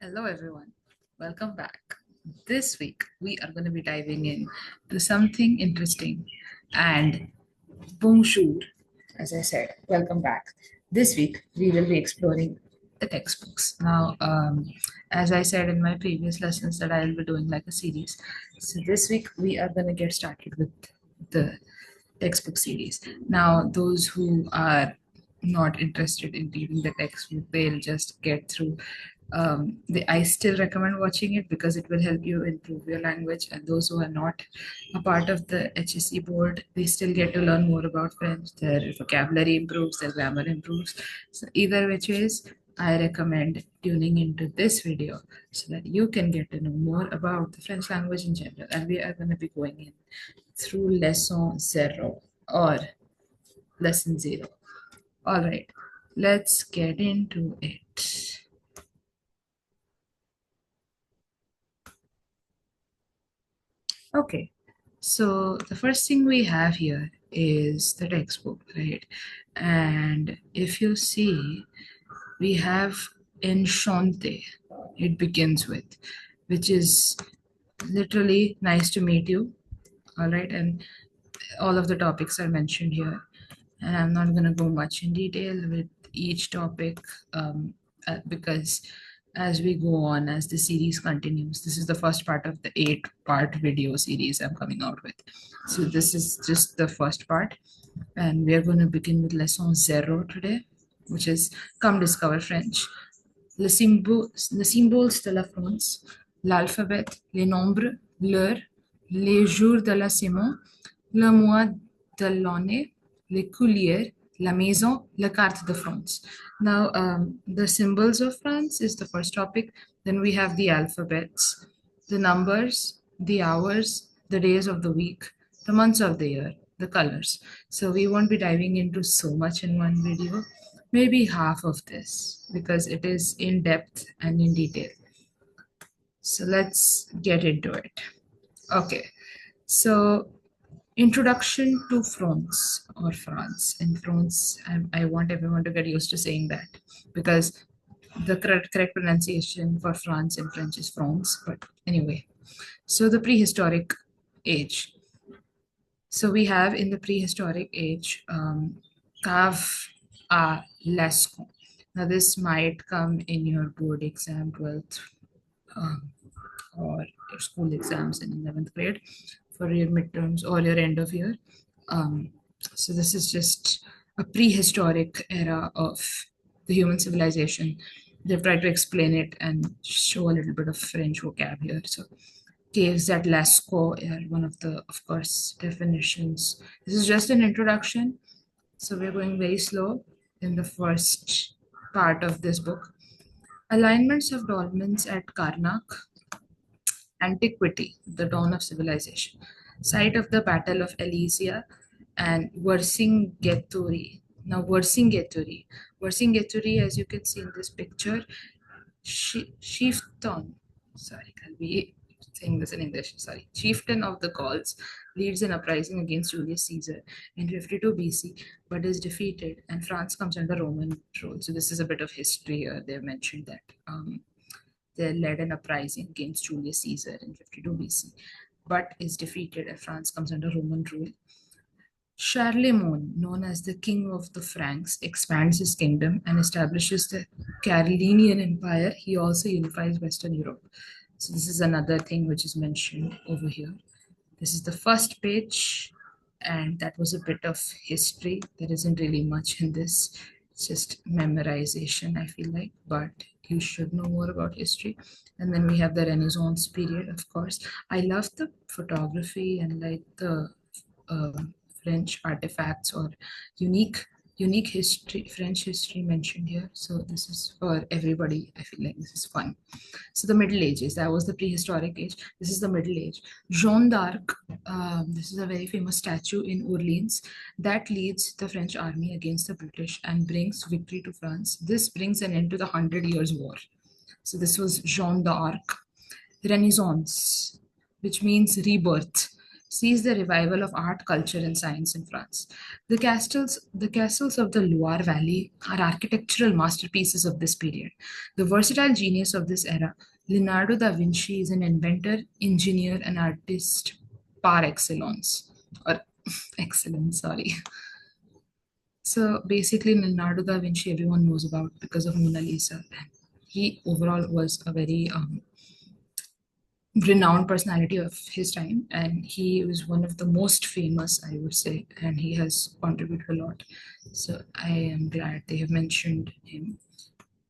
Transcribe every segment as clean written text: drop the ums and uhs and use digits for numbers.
Hello, everyone. Welcome back. This week, we are going to be diving in to something interesting. And bonjour, as I said, welcome back. This week, we will be exploring the textbooks. Now, as I said in my previous lessons, that I will be doing like a series. So this week, we are going to get started with the textbook series. Now, those who are not interested in reading the textbook, they'll just get through. I still recommend watching it because it will help you improve your language. And those who are not a part of the HSE board, they still get to learn more about French. Their vocabulary improves, their grammar improves. So either which ways, I recommend tuning into this video so that you can get to know more about the French language in general. And we are going to be going in through lesson zero or lesson zero. All right, let's get into it. Okay, so the first thing we have here is the textbook, right? And if you see, we have Enchanté, it begins with, which is literally nice to meet you. All right, and all of the topics are mentioned here. And I'm not going to go much in detail with each topic because as we go on, as the series continues, this is the first part of the 8-part video series I'm coming out with. So this is just the first part, and we are going to begin with lesson zero today, which is Come Discover French. Les symboles de la France, l'alphabet, les nombres, l'heure, les jours de la semaine, le mois de l'année, les couleurs, la maison, la carte de France. Now, the symbols of France is the first topic. Then we have the alphabets, the numbers, the hours, the days of the week, the months of the year, the colors. So we won't be diving into so much in one video, maybe half of this because it is in depth and in detail. So let's get into it. Okay, so Introduction to France or France. In France, I want everyone to get used to saying that because the correct pronunciation for France in French is France. But anyway, so the prehistoric age. So we have in the prehistoric age, Cave à Lascaux. Now this might come in your board exam, 12th, or your school exams in 11th grade for your midterms or your end of year. So this is just a prehistoric era of the human civilization. They've tried to explain it and show a little bit of French vocab here. So caves at Lascaux are one of the, of course, definitions. This is just an introduction. So we're going very slow in the first part of this book. Alignments of dolmens at Karnak. Antiquity, the dawn of civilization. Site of the Battle of Elysia and Vercingetorix. Now, Vercingetorix. Vercingetorix, as you can see in this picture, chieftain, sorry, I'll be saying this in English, sorry, chieftain of the Gauls, leads an uprising against Julius Caesar in 52 BC, but is defeated, and France comes under Roman rule. So this is a bit of history here. They've mentioned that they led an uprising against Julius Caesar in 52 BC, but is defeated and France comes under Roman rule. Charlemagne, known as the king of the Franks, expands his kingdom and establishes the Carolingian Empire. He also unifies Western Europe. So this is another thing which is mentioned over here. This is the first page, and that was a bit of history. There isn't really much in this. It's just memorization, I feel like, but you should know more about history. And then we have the Renaissance period, of course. I love the photography and like the French artifacts or unique history, French history mentioned here. So this is for everybody. I feel like this is fun. So the Middle Ages, that was the prehistoric age. This is the Middle Age. Jeanne d'Arc, this is a very famous statue in Orleans that leads the French army against the British and brings victory to France. This brings an end to the 100 Years' War. So this was Jeanne d'Arc. Renaissance, which means rebirth. sees the revival of art, culture, and science in France. The castles of the Loire Valley are architectural masterpieces of this period. The versatile genius of this era, Leonardo da Vinci is an inventor, engineer, and artist par excellence. Or excellence, sorry. So basically, Leonardo da Vinci, everyone knows about because of Mona Lisa. And he overall was a very renowned personality of his time, and he was one of the most famous, I would say, and he has contributed a lot. So I am glad they have mentioned him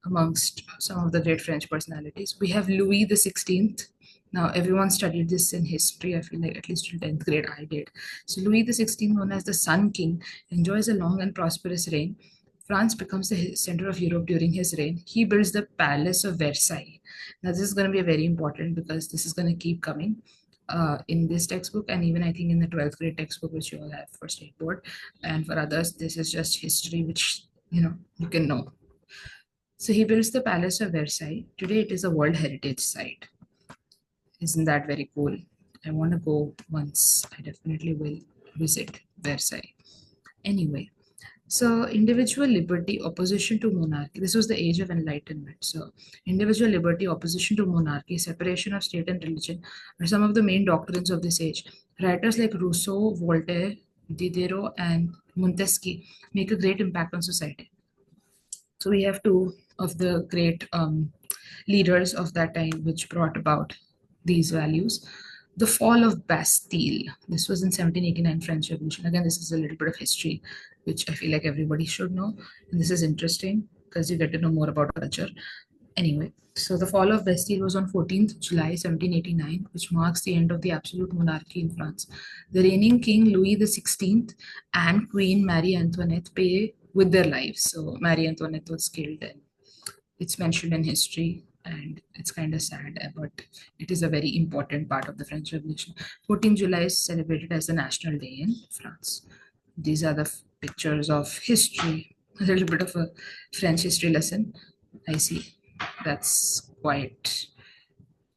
amongst some of the great French personalities. We have Louis the 16th. Now, everyone studied this in history. I feel like at least in 10th grade I did. So, Louis the 16th, known as the Sun King, enjoys a long and prosperous reign. France becomes the center of Europe during his reign. He builds the Palace of Versailles. Now, this is going to be very important because this is going to keep coming in this textbook, and even I think in the 12th grade textbook, which you all have for state board. And for others, this is just history, which you can know. So he builds the Palace of Versailles. Today it is a World Heritage Site. Isn't that very cool? I want to go once. I definitely will visit Versailles. Anyway, so individual liberty, opposition to monarchy. This was the age of enlightenment. So individual liberty, opposition to monarchy, separation of state and religion are some of the main doctrines of this age. Writers like Rousseau, Voltaire, Diderot, and Montesquieu make a great impact on society. So we have two of the great leaders of that time which brought about these values. The fall of Bastille. This was in 1789 French Revolution. Again, this is a little bit of history, which I feel like everybody should know. And this is interesting because you get to know more about culture. Anyway, so the fall of Bastille was on 14th July 1789, which marks the end of the absolute monarchy in France. The reigning king Louis the 16th and Queen Marie Antoinette pay with their lives. So Marie Antoinette was killed, and it's mentioned in history, and it's kind of sad, but it is a very important part of the French Revolution. 14th July is celebrated as the National Day in France. These are the pictures of history, a little bit of a French history lesson. I see. That's quite.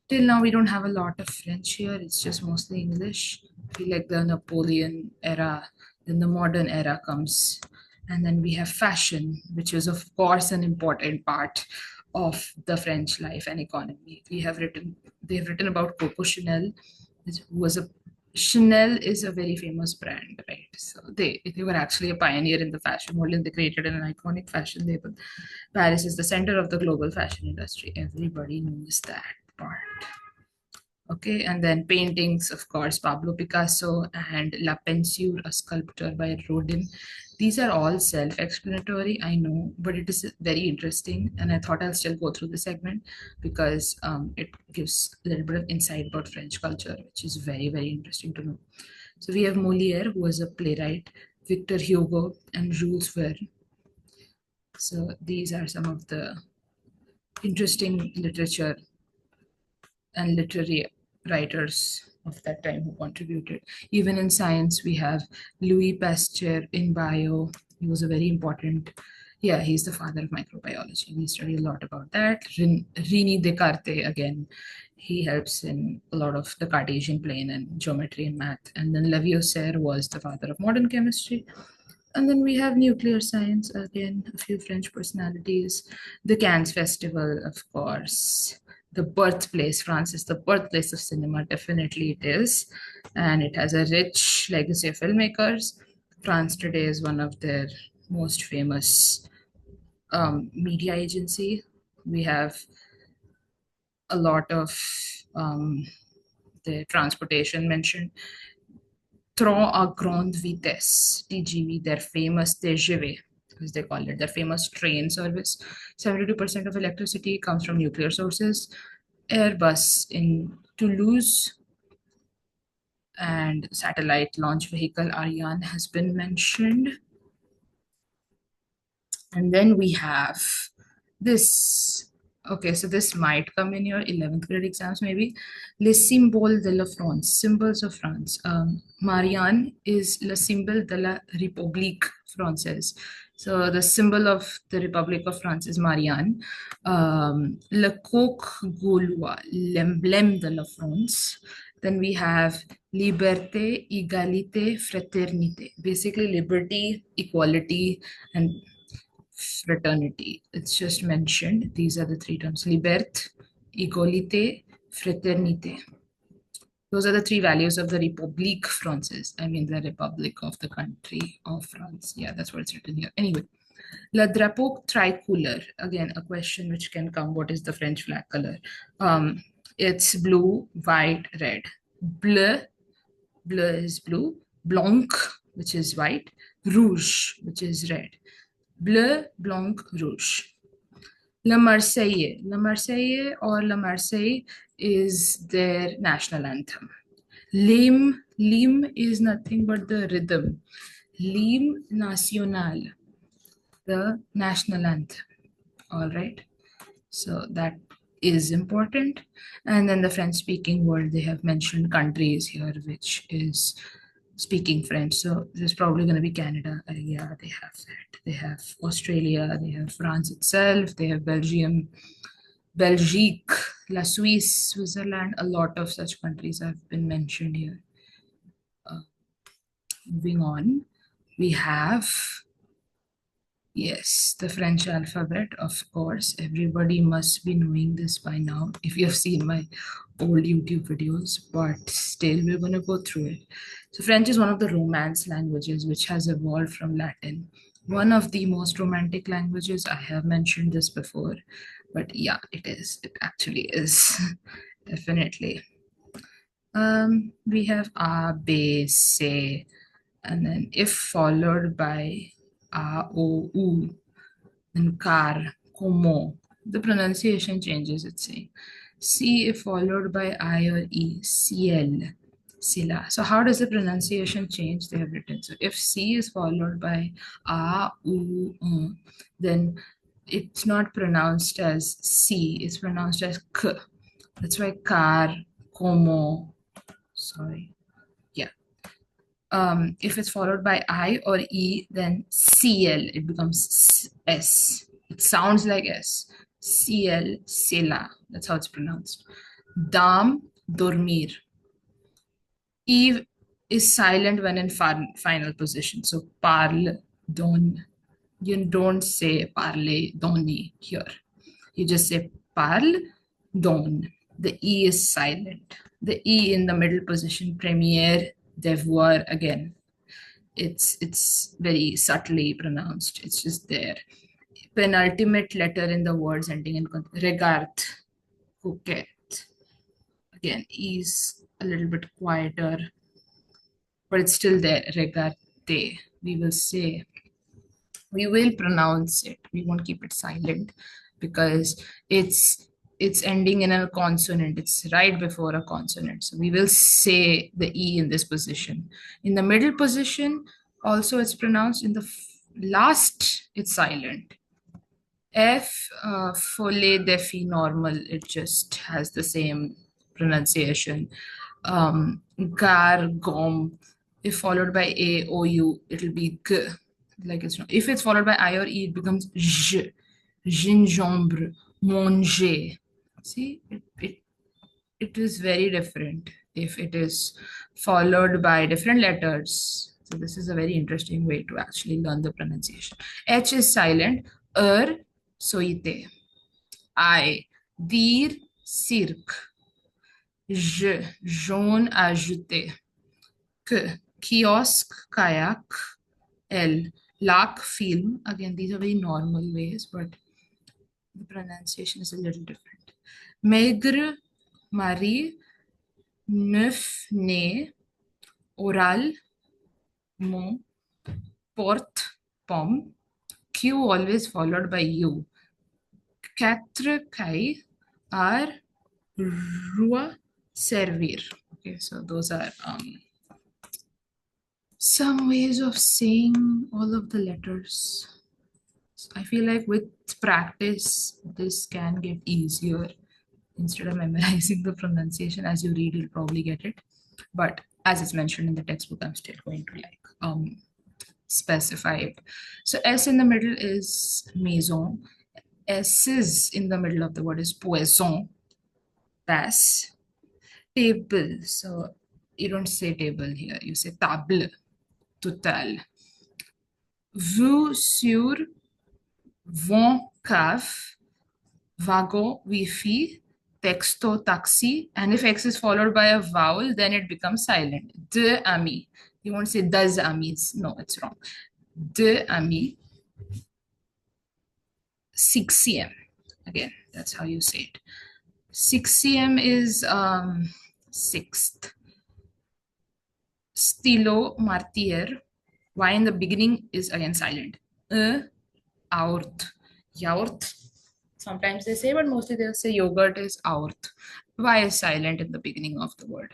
Till now, we don't have a lot of French here. It's just mostly English. I feel like the Napoleon era, then the modern era comes. And then we have fashion, which is, of course, an important part of the French life and economy. They've written about Coco Chanel, who was a Chanel is a very famous brand, right? So they were actually a pioneer in the fashion world, and they created an iconic fashion label. Paris is the center of the global fashion industry. Everybody knows that part. Okay, and then paintings, of course, Pablo Picasso and La Peinture, a sculpture by Rodin. These are all self-explanatory, I know, but it is very interesting, and I thought I'll still go through the segment because it gives a little bit of insight about French culture, which is very, very interesting to know. So we have Molière, who was a playwright, Victor Hugo, and Jules Verne. So these are some of the interesting literature and literary writers of that time who contributed. Even in science, we have Louis Pasteur in bio. He was a very important, yeah, he's the father of microbiology. We study a lot about that. René Descartes, again, he helps in a lot of the Cartesian plane and geometry and math. And then Lavoisier was the father of modern chemistry. And then we have nuclear science, again, a few French personalities. The Cannes Festival, of course. The birthplace, France is the birthplace of cinema, definitely it is. And it has a rich legacy of filmmakers. France today is one of their most famous media agency. We have a lot of the transportation mentioned. Train à grande vitesse, TGV, their famous TGV, as they call it, their famous train service. 72% of electricity comes from nuclear sources. Airbus in Toulouse, and satellite launch vehicle Ariane has been mentioned. And then we have this. Okay, so this might come in your 11th grade exams, maybe. Les symboles de la France, symbols of France. Marianne is le symbole de la République Française. So the symbol of the Republic of France is Marianne. Le coq gaulois, l'emblème de la France. Then we have liberté, égalité, fraternité. Basically, liberty, equality, and fraternity. It's just mentioned. These are the three terms: liberté, égalité, fraternité. Those are the three values of the République Française. I mean, the Republic of the country of France. Yeah, that's what it's written here. Anyway, Le drapeau tricolore. Again, a question which can come. What is the French flag color? It's blue, white, red. Bleu, bleu is blue. Blanc, which is white. Rouge, which is red. Bleu, blanc, rouge. Le Marseillais. Le Marseillais or Le Marseille is their national anthem. L'hymne is nothing but the rhythm. L'hymne national, the national anthem. All right. So that is important. And then the French speaking world, they have mentioned countries here, which is speaking French. So there's probably going to be Canada. Yeah, they have that. They have Australia, they have France itself, they have Belgium, Belgique, La Suisse, Switzerland. A lot of such countries have been mentioned here. Moving on, we have, yes, the French alphabet, of course. Everybody must be knowing this by now if you have seen my old YouTube videos, but still, we're going to go through it. So, French is one of the Romance languages which has evolved from Latin. One of the most romantic languages. I have mentioned this before, but yeah, it is. It actually is. Definitely. We have A, B, C, and then if followed by A, O, U, then car, como. The pronunciation changes, it's saying. C if followed by I or E, ciel, sila. So how does the pronunciation change? They have written. So if C is followed by A, U, then it's not pronounced as C, it's pronounced as K. That's why car, como, sorry. Yeah. If it's followed by I or E, then CL, it becomes S. It sounds like S. CL, Sela. That's how it's pronounced. Dam, dormir. E is silent when in final position. So parle, don. You don't say parle, doni here. You just say parle, don. The E is silent. The E in the middle position, premier, devoir, again. It's very subtly pronounced. It's just there. Penultimate letter in the words ending in regard, coquette. Again, E is a little bit quieter, but it's still there. Regarte. We will say, we will pronounce it. We won't keep it silent because it's ending in a consonant. It's right before a consonant. So we will say the E in this position. In the middle position, also it's pronounced. In the last, it's silent. F, folle, defi, normal, it just has the same pronunciation. Gar, gom, if followed by A, O, U, it'll be G. Like it's not. If it's followed by I or E, it becomes J. Gingembre, manger. See, it is very different if it is followed by different letters. So this is a very interesting way to actually learn the pronunciation. H is silent. Soite. I. Dir, cirque. Je, jaune, ajouté. Que, kiosque, kayak. L, lac, film. Again, these are very normal ways, but the pronunciation is a little different. Maigre, Marie. Neuf, né. Oral, mon. Porte, pomme. Q always followed by U. Quatre, kai. R, roi, servir. Okay, so those are some ways of saying all of the letters. I feel like with practice, this can get easier. Instead of memorizing the pronunciation as you read, you'll probably get it. But as it's mentioned in the textbook, I'm still going to specify it. So S in the middle is maison. S is in the middle of the word is poisson. Pass. table. So you don't say table here, you say table, total. Vous sur vont cave, wagon, wifi, texto, taxi. And if X is followed by a vowel, then it becomes silent. De ami. You won't say does amis. No, it's wrong. De ami. 6 cm. Again, that's how you say it. 6 cm is sixth. Stilo, martier. Y in the beginning is again silent. Aurt. Yaurt. Sometimes they say, but mostly they'll say yogurt is aurt. Y is silent in the beginning of the word.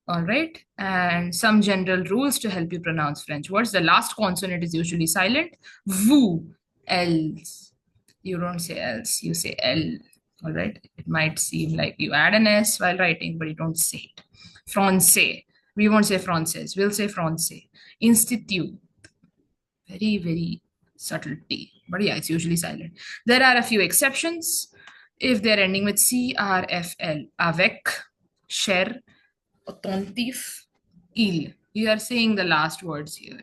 All right. And some general rules to help you pronounce French words. The last consonant is usually silent. Vous, else. You don't say else, you say L. All right. It might seem like you add an S while writing, but you don't say it. Francais. We won't say française. We'll say français. Institute. Very, very subtlety. But yeah, it's usually silent. There are a few exceptions. If they're ending with C, R, F, L. Avec, cher, attentif, il. You are saying the last words here.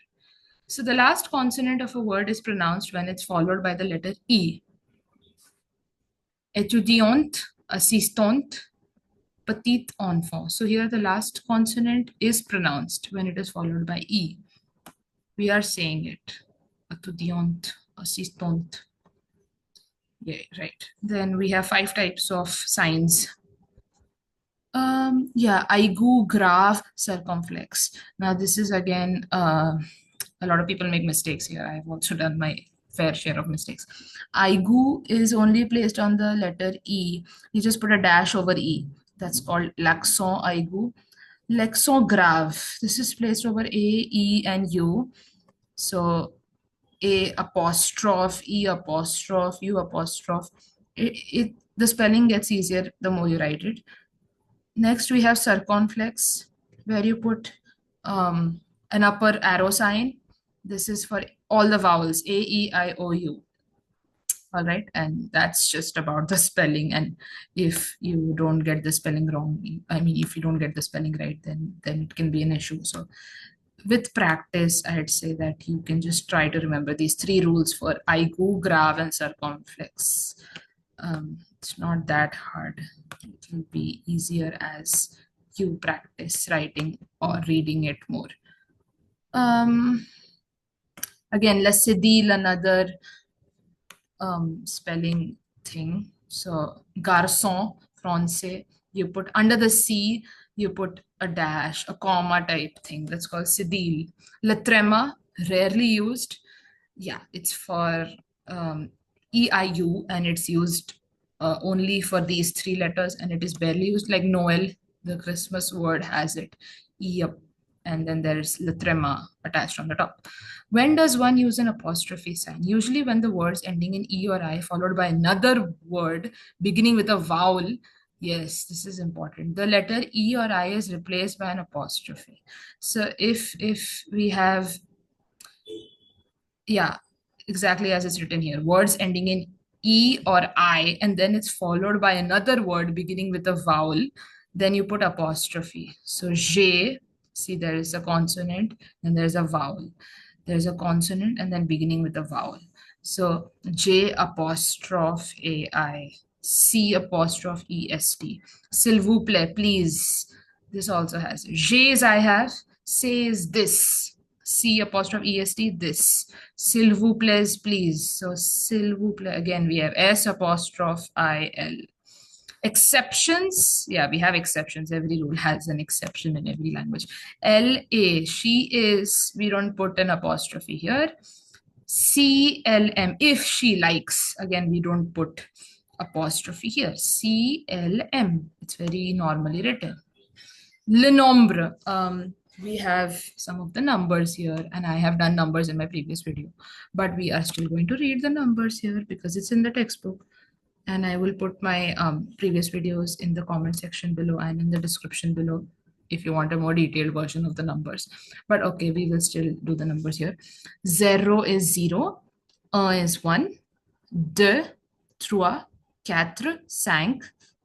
So the last consonant of a word is pronounced when it's followed by the letter E. Étudiante, assistante, petit enfant. So here the last consonant is pronounced when it is followed by E. We are saying it. Étudiante, assistante. Yeah, right. Then we have 5 types of signs. Yeah, aigu, grave, circumflex. Now this is again, a lot of people make mistakes here. I've also done my fair share of mistakes. Aigu is only placed on the letter E. You just put a dash over E. That's called l'accent aigu. L'accent grave. This is placed over A, E, and U. So A apostrophe, E apostrophe, U apostrophe. The spelling gets easier the more you write it. Next, we have circumflex, where you put an upper arrow sign. This is for all the vowels, A, E, I, O, U. All right, and that's just about the spelling. And if you don't get the spelling wrong, I mean, if you don't get the spelling right, then it can be an issue. So with practice, I'd say that you can just try to remember these 3 rules for aigu, grave, and circumflex. It's not that hard. It will be easier as you practice writing or reading it more. Again, let's say deal another spelling thing. So garçon, français, you put under the C, you put a dash, a comma type thing. That's called cédille. Le trema, rarely used. Yeah, it's for EIU, and it's used only for these 3 letters, and it is barely used. Like Noel, the Christmas word has it. E, and then there's le trema attached on the top. When does one use an apostrophe sign? Usually when the words ending in E or I followed by another word beginning with a vowel. Yes, this is important. The letter E or I is replaced by an apostrophe. So if we have, yeah, exactly as it's written here, words ending in E or I, and then it's followed by another word beginning with a vowel, then you put apostrophe. So J, see there is a consonant and there's a vowel. There's a consonant and then beginning with a vowel. So J apostrophe AI, C apostrophe EST. S'il vous plaît, please. This also has J's I have, says this. C apostrophe EST, this. S'il vous plaît, please. So s'il vous plaît, again, we have S apostrophe IL. Exceptions, yeah, we have exceptions. Every rule has an exception in every language. LA, she is, we don't put an apostrophe here. CLM, if she likes, again, we don't put apostrophe here. CLM, it's very normally written. Le nombre, we have some of the numbers here, and I have done numbers in my previous video, but we are still going to read the numbers here because it's in the textbook. And I will put my previous videos in the comment section below and in the description below if you want a more detailed version of the numbers. But okay, we will still do the numbers here. 0 is 0, 1 is 1, 2, 3, 4, 5,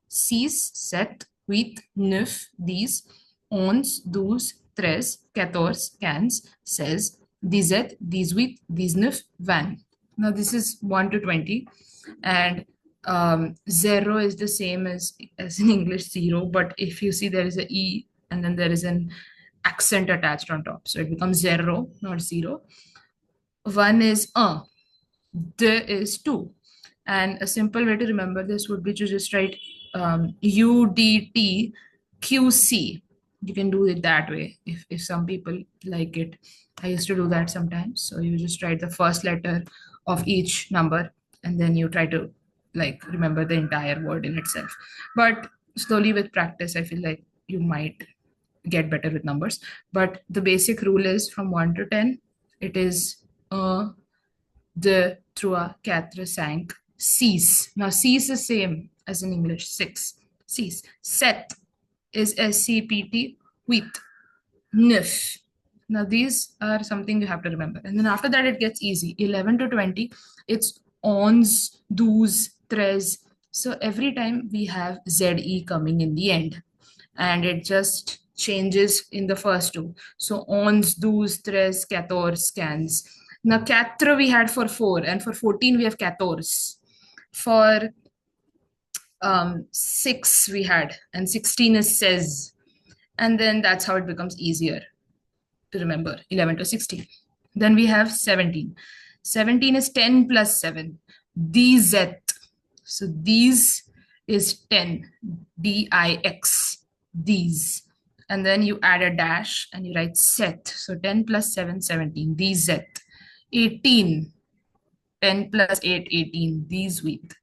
6, 7, huit, neuf, dix, onze, douze, treize, quatorze, quinze, seize, 17, 18, 19, 20. Now this is 1 to 20, and zero is the same as in English zero, but if you see there is a e and then there is an accent attached on top, so it becomes zero, not zero. One is there is two. And a simple way to remember this would be to just write UDT QC. You can do it that way if some people like it. I used to do that sometimes. So you just write the first letter of each number and then you try to like remember the entire word in itself. But slowly with practice, I feel like you might get better with numbers. But the basic rule is from 1 to 10, it is 1, 2, 3, 4, 5, 6. Now, 6 is same as in English, 6. 6. Set is SCPT, 8, 9. Now, these are something you have to remember. And then after that, it gets easy. 11 to 20, it's 11, 12, 13. So every time we have ZE coming in the end, and it just changes in the first two. So 11, 12, 13, 14, 15. Now, 4 we had for 4, and for 14 we have 14. For 6 we had, and 16 is says. And then that's how it becomes easier to remember, 11 to 16. Then we have 17. 17 is 10 plus 7. These. So these is 10. DIX. These. And then you add a dash and you write set. So 10 plus 7, 17. These. 18. 10 plus 8, 18. These with.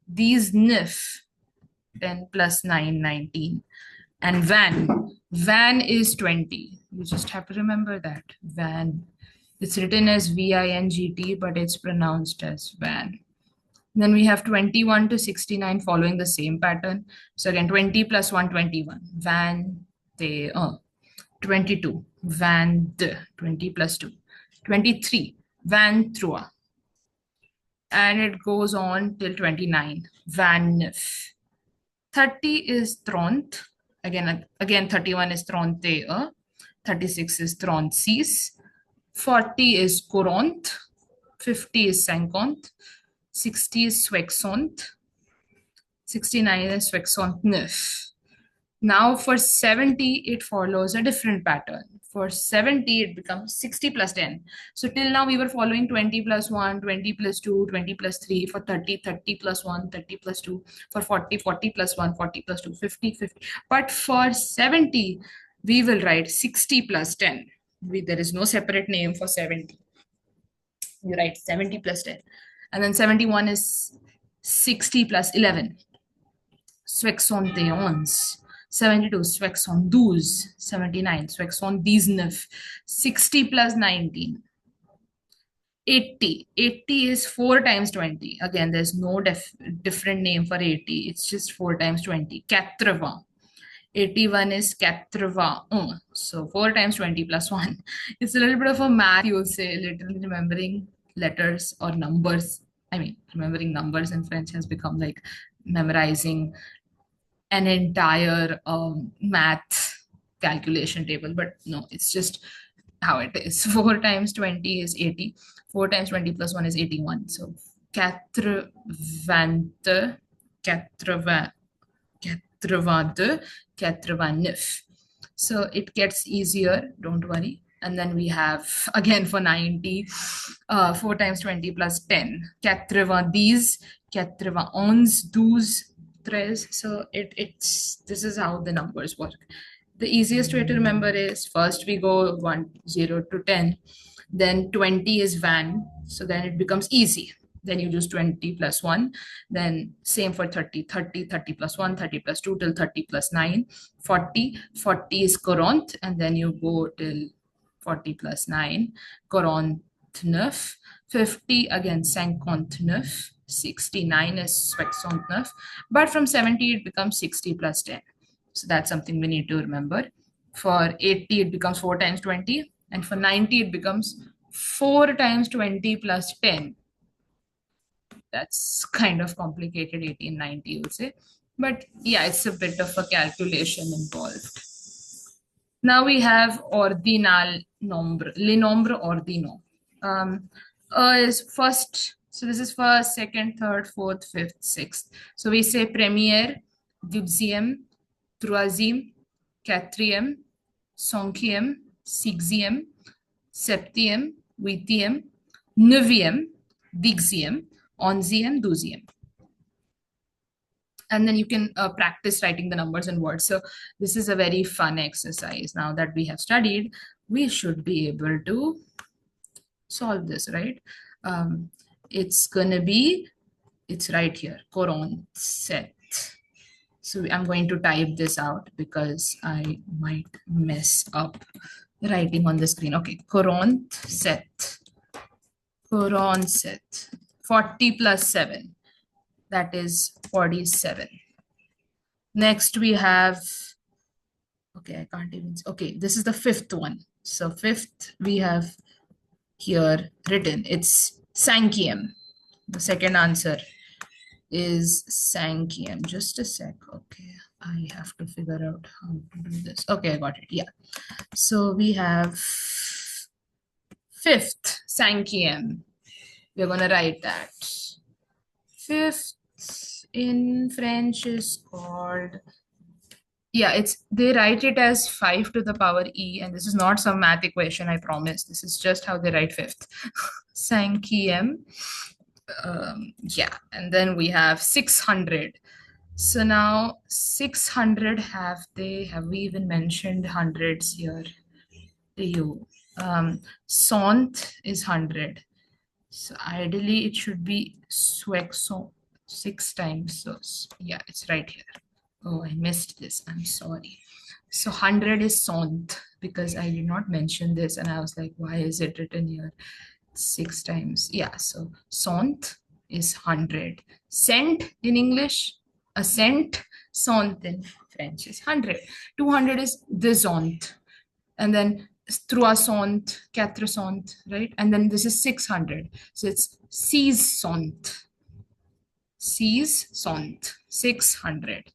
These NIF. 10 plus 9, 19. And van is 20. You just have to remember that. Van. It's written as VINGT, but it's pronounced as van. Then we have 21 to 69 following the same pattern. So again, 20 plus 1, 21. Van, de, 22. Van, de, 20 plus 2. 23. Van, trois. And it goes on till 29. Van, neuf. 30 is trente. Again, 31 is trente. 36 is trente-six. 40 is quarante. 50 is cinquante. 60 is soixante. 69 is soixante-neuf. Now for 70, it follows a different pattern. For 70, it becomes 60 plus 10. So till now, we were following 20 plus 1, 20 plus 2, 20 plus 3. For 30, 30 plus 1, 30 plus 2. For 40, 40 plus 1, 40 plus 2, 50, 50. But for 70, we will write 60 plus 10. There is no separate name for 70. You write 70 plus 10. And then 71 is 60 plus 11. Soixante-onze. 72, soixante-douze. 79, soixante-dix-neuf. 60 plus 19. 80. 80 is 4 times 20. Again, there's no different name for 80. It's just 4 times 20. 80. 81 is 81. So 4 times 20 plus 1. It's a little bit of a math, you'll say, literally remembering letters or numbers. I mean, remembering numbers in French has become like memorizing an entire math calculation table, but no, it's just how it is. 4 times 20 is 80. 4 times 20 plus 1 is 81. So 80, 80, 82, 89. So it gets easier, don't worry. And then we have, again for 90, 4 times 20 plus 10. 90, 91, 12, 13. So this is how the numbers work. The easiest way to remember is first we go 1, 0 to 10. Then 20 is van. So then it becomes easy. Then you just 20 plus 1. Then same for 30. 30, 30 plus 1, 30 plus 2 till 30 plus 9. 40, 40 is quarante. And then you go till 40 plus 9. Quarante-neuf. 50 again, cinquante-neuf. 69 is soixante-neuf. But from 70, it becomes 60 plus 10. So that's something we need to remember. For 80, it becomes 4 times 20. And for 90, it becomes 4 times 20 plus 10. That's kind of complicated, 1890, you would say. But yeah, it's a bit of a calculation involved. Now we have ordinal nombre, le nombre ordinaux. Is first, so this is first, second, third, fourth, fifth, sixth. So we say première, deuxième, troisième, quatrième, cinquième, sixième, septième, huitième, neuvième, dixième, onzième, douzième. And then you can practice writing the numbers and words. So this is a very fun exercise. Now that we have studied, we should be able to solve this, right? It's gonna be, it's right here, Coron set. So I'm going to type this out because I might mess up writing on the screen. Okay, Coron set. Coron set. 40 plus 7. That is 47. Next we have, okay, I can't even, okay, this is the fifth one. So fifth we have here written, it's cinquième. The second answer is cinquième. Just a sec, okay. I have to figure out how to do this. Okay, I got it, yeah. So we have fifth, cinquième. We're gonna write that. Fifth in French is called, yeah, it's, they write it as 5 to the power e, and this is not some math equation, I promise. This is just how they write fifth. Cinquième. Yeah, and then we have 600. So now 600, have we even mentioned hundreds here to you? Cent is 100. So ideally it should be swexo 6 times. So yeah, it's right here. Oh, I missed this. I'm sorry. So 100 is cent because I did not mention this and I was like, why is it written here 6 times? Yeah, so cent is 100. Cent in English, a cent, cent in French is 100. 200 is the cent. And then trois cent, quatre cent, right? And then this is 600. So it's six cent. Six cent, 600.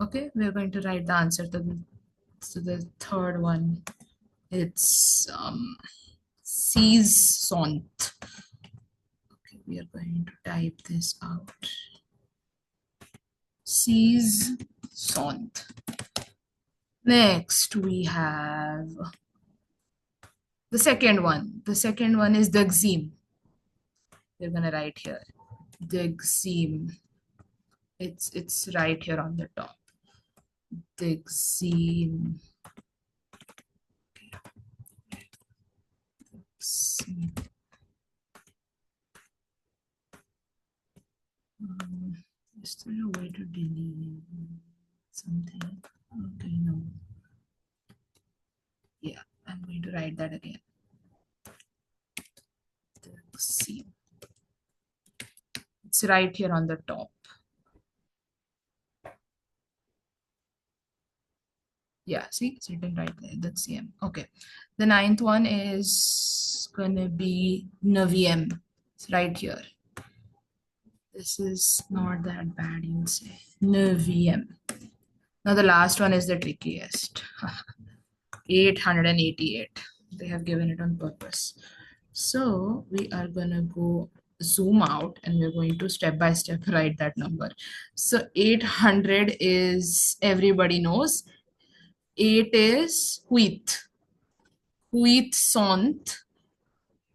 Okay, we're going to write the answer to the third one. It's six cent. Okay, we are going to type this out. Six cent. Next, we have the second one. The second one is the xim. We're gonna write here. The xim. It's right here on the top. The xim. Is there a way to delete something? Okay, no. Yeah, I'm going to write that again. The xim. It's right here on the top. Yeah, see, it's written right there, the xim. Okay, the ninth one is gonna be neuvième. It's right here. This is not that bad, you would say. Neuvième. Now the last one is the trickiest. 888. They have given it on purpose. So we are gonna go zoom out and we're going to step by step write that number. So 800 is, everybody knows. 8 is huit. Huit cent.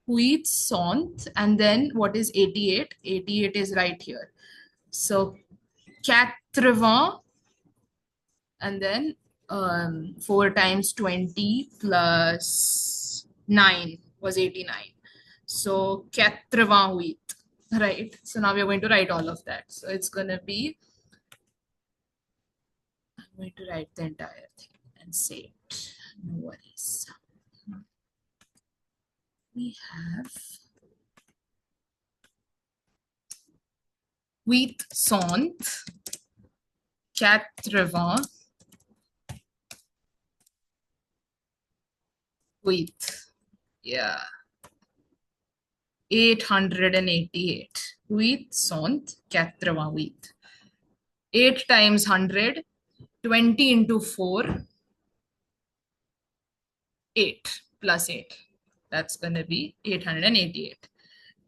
Huit cent. And then what is 88? 88 is right here. So 80, and then 4 times 20 plus 9 was 89. So 88, right? So now we're going to write all of that. So it's going to be, I'm going to write the entire thing and say it. No worries. We have huit cent, 88. Yeah. 888. Huit cent, 88. 8 times 100, 20 into 4, 8 plus 8. That's going to be 888.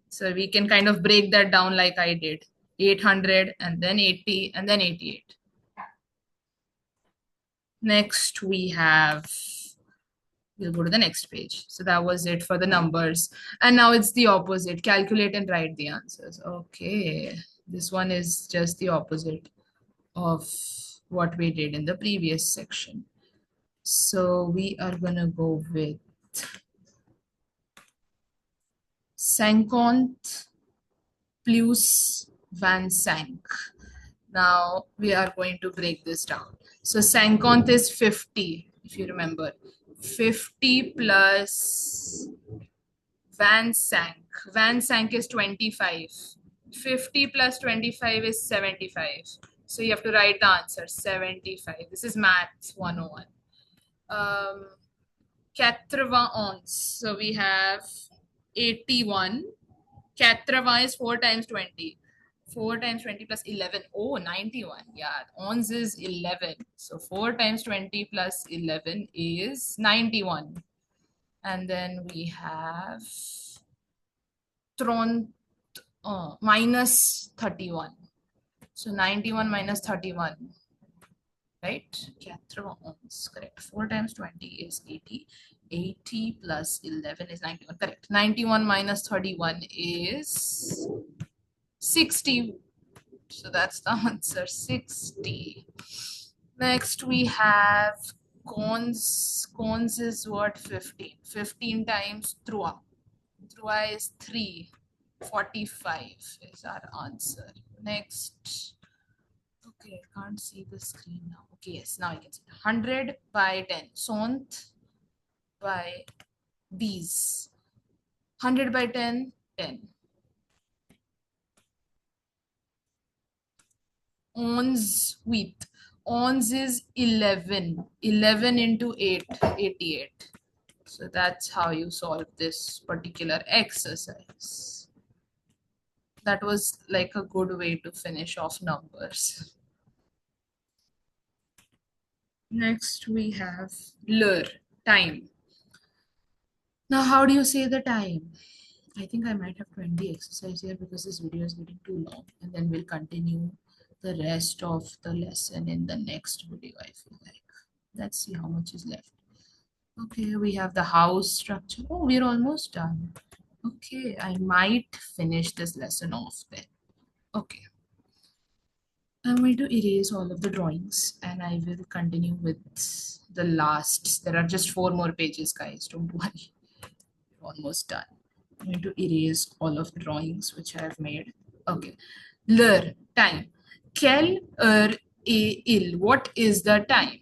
So we can kind of break that down like I did. 800 and then 80 and then 88. Next we have, we'll go to the next page. So that was it for the numbers. And now it's the opposite. Calculate and write the answers. Okay. This one is just the opposite of what we did in the previous section. So we are going to go with 50 plus 25. Now we are going to break this down. So 50 is 50, if you remember. 50 plus 25. 25 is 25. 50 plus 25 is 75. So you have to write the answer, 75. This is maths 101. 81. So we have 81. 81 is 4 times 20. 4 times 20 plus 11. Oh, 91. Yeah, ons is 11. So 4 times 20 plus 11 is 91. And then we have minus 31. So 91 minus 31. Right? 81 ons. Correct. 4 times 20 is 80. 80 plus 11 is 91. Correct. 91 minus 31 is 60. So that's the answer, 60. Next we have cons. Cons is what? 15. 15 times through. Through is 3. 45 is our answer. Next. Okay, I can't see the screen now. Okay, yes, now I can see. 100 by 10. Sont by these. 100 by 10, 10. Ons with. Ons is 11. 11 into 8, 88. So that's how you solve this particular exercise. That was like a good way to finish off numbers. Next we have lur, time. Now how do you say the time? I think I might have 20 exercise here because this video is getting too long, and then we'll continue the rest of the lesson in the next video, I feel like. Let's see how much is left. Okay, we have the house structure. Oh, we're almost done. Okay, I might finish this lesson off then. Okay. I'm going to erase all of the drawings and I will continue with the last. There are just 4 more pages, guys. Don't worry. We're almost done. I'm going to erase all of the drawings which I have made. Okay. Lur, time. Quelle heure est-il? What is the time?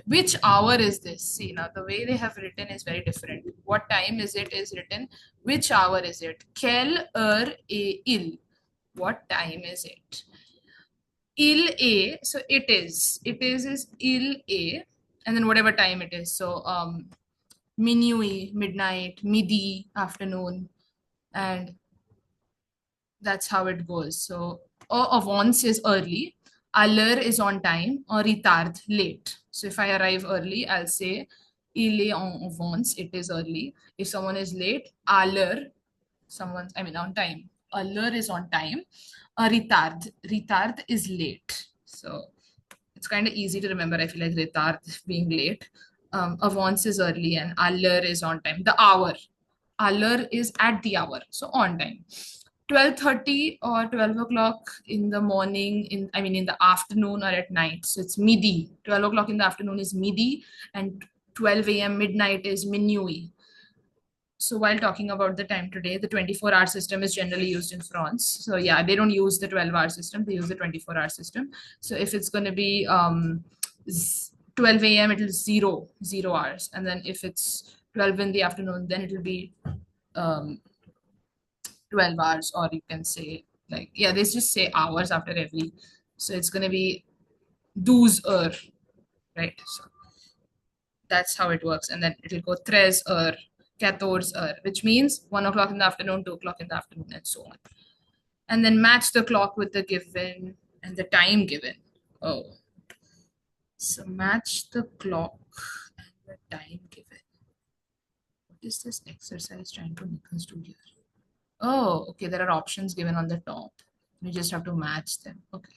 Which hour is this? See, now the way they have written is very different. What time is it is written. Which hour is it? Quelle heure est-il? What time is it? Il est, so it is. It is il est, and then whatever time it is. So minuit, midnight, midi, afternoon, and that's how it goes. So avance is early, à l'heure is on time, or retard, late. So if I arrive early, I'll say il est en avance, it is early. If someone is late, à l'heure, on time. À l'heure is on time. Retard is late. So it's kind of easy to remember. I feel like retard being late. Avance is early and à l'heure is on time. The hour. À l'heure is at the hour. So on time. 12:30 or 12 o'clock in the morning, in the afternoon or at night. So it's midi. 12 o'clock in the afternoon is midi and 12 a.m. midnight is minuit. So while talking about the time today, the 24-hour system is generally used in France. So yeah, they don't use the 12-hour system. They use the 24-hour system. So if it's going to be 12 a.m., it will 0 hours. And then if it's 12 in the afternoon, then it will be 12 hours, or you can say like, yeah, they just say hours after every. So it's going to be 12 heures, right? So that's how it works. And then it will go 13 heures. 14 heures, which means 1 o'clock in the afternoon, 2 o'clock in the afternoon, and so on. And then match the clock with the given and the time given. Oh, so match the clock and the time given. What is this exercise trying to make us do here? Oh, okay, there are options given on the top. We just have to match them. Okay.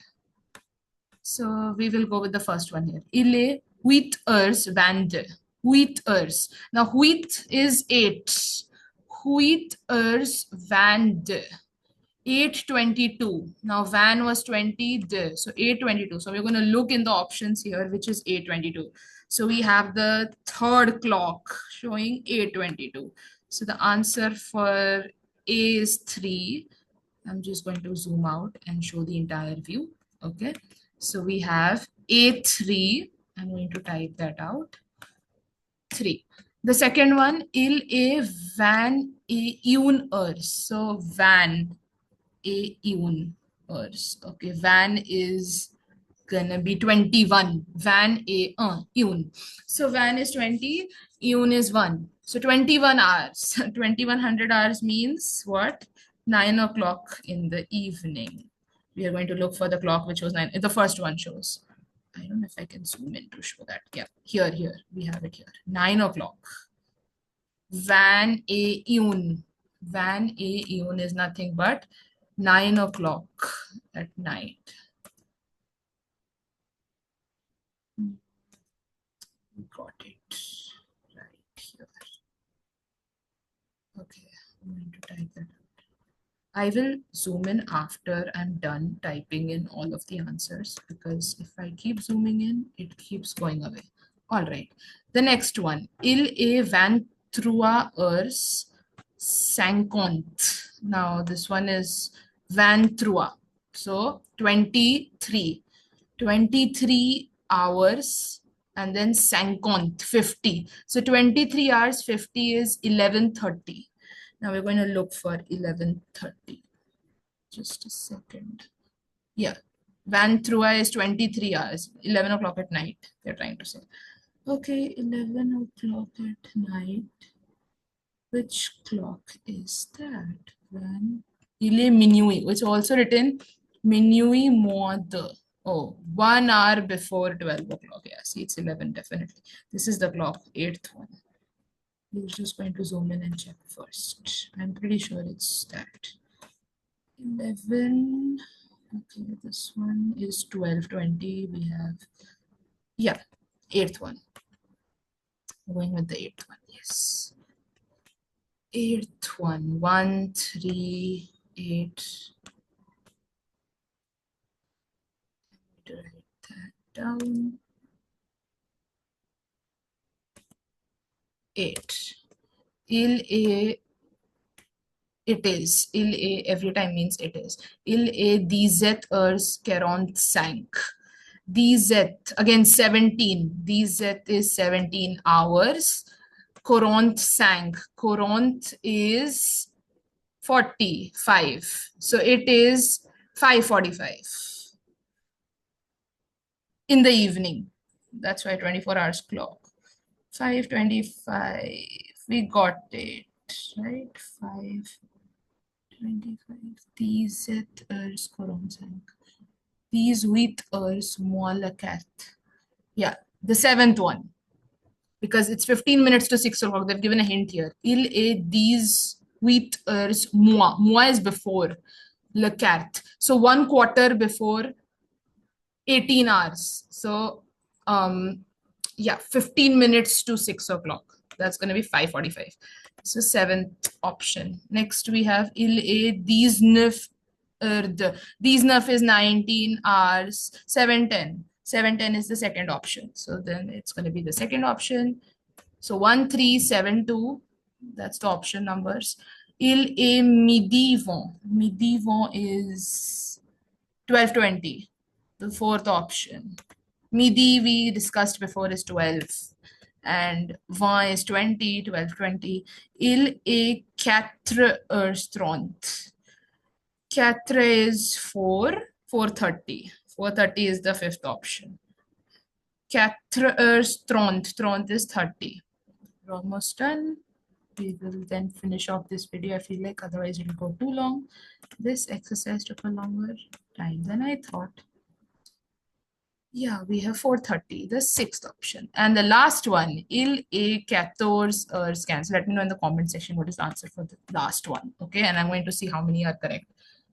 So we will go with the first one here. Ile wheat ers vande. Wheat ers. Now wheat is 8. Wheat ers vande. 822. Now van was 20 there. So 822. So we're going to look in the options here, which is 822. So we have the third clock showing 822. So the answer for A is 3. I'm just going to zoom out and show the entire view. Okay. So we have A3. I'm going to type that out. 3. The second one, il a van a un ers. So van a un ers. Okay, van is gonna be 21. Van a un. So van is 20, un is 1. So 21 hours. 2100 hours means what? 9 o'clock in the evening. We are going to look for the clock which was 9. The first one shows. I don't know if I can zoom in to show that. Yeah, here. We have it here. 9 o'clock. Van a un. Van a un is nothing but 9 o'clock at night. We got it right here. Okay, I'm going to type that out. I will zoom in after I'm done typing in all of the answers because if I keep zooming in, it keeps going away. All right. The next one. Il est 23 heures 50. Now this one is 23. So 23. 23 hours and then 50. So 23 hours 50 is 11:30. Now we're going to look for 11:30. Just a second. Yeah. Van Trua is 23 hours, 11 o'clock at night, they're trying to say. Okay, 11 o'clock at night. Which clock is that? Van Il est minuit. It's also written minuit moins deux. Oh, 1 hour before 12 o'clock. Yeah, see, it's 11 definitely. This is the clock, 8th one. We're just going to zoom in and check first. I'm pretty sure it's that. 11. Okay, this one is 12:20. We have, yeah, 8th one. We're going with the 8th one, yes. 8th one, 1, 3, 8. To write that down. 8. Il est, it is. Il est every time means it is. Il est 17 heures 45. 17, again 17. 17 is 17 hours. 45. 45 is 45. So it is 5:45 in the evening. That's why 24 hours clock. 5:25. We got it, right? 5:25. These heures 45. These 8 heures moi la carte. Yeah, the 7th one. Because it's 15 minutes to 6 o'clock. They've given a hint here. Il est these 8 heures moi. Moi is before le carte. So 1/4 before 18 hours. So yeah, 15 minutes to 6 o'clock. That's going to be 5:45. So 7th option. Next we have il est 19 heures. 19 is 19 hours. 7:10. 7:10 is the second option. So then it's going to be the second option. So 1372. That's the option numbers. Il est midi vent. Midi vent is 12:20. The fourth option. Midi we discussed before is 12 and 20 is 20, 12:20. Il est 4:30. 4 is 4, 4:30. 4:30 is the fifth option. 4:30. 30 is 30. We're almost done. We will then finish off this video. I feel like otherwise it will go too long. This exercise took a longer time than I thought. Yeah, we have 430, the sixth option. And the last one, il et quatorze heures can. So let me know in the comment section what is the answer for the last one. Okay, and I'm going to see how many are correct.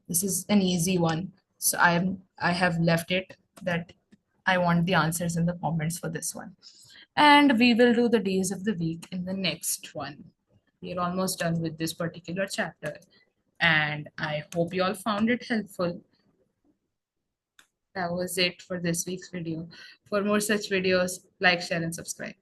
This is an easy one. So I have left it that I want the answers in the comments for this one. And we will do the days of the week in the next one. We are almost done with this particular chapter. And I hope you all found it helpful. That was it for this week's video. For more such videos, like, share, and subscribe.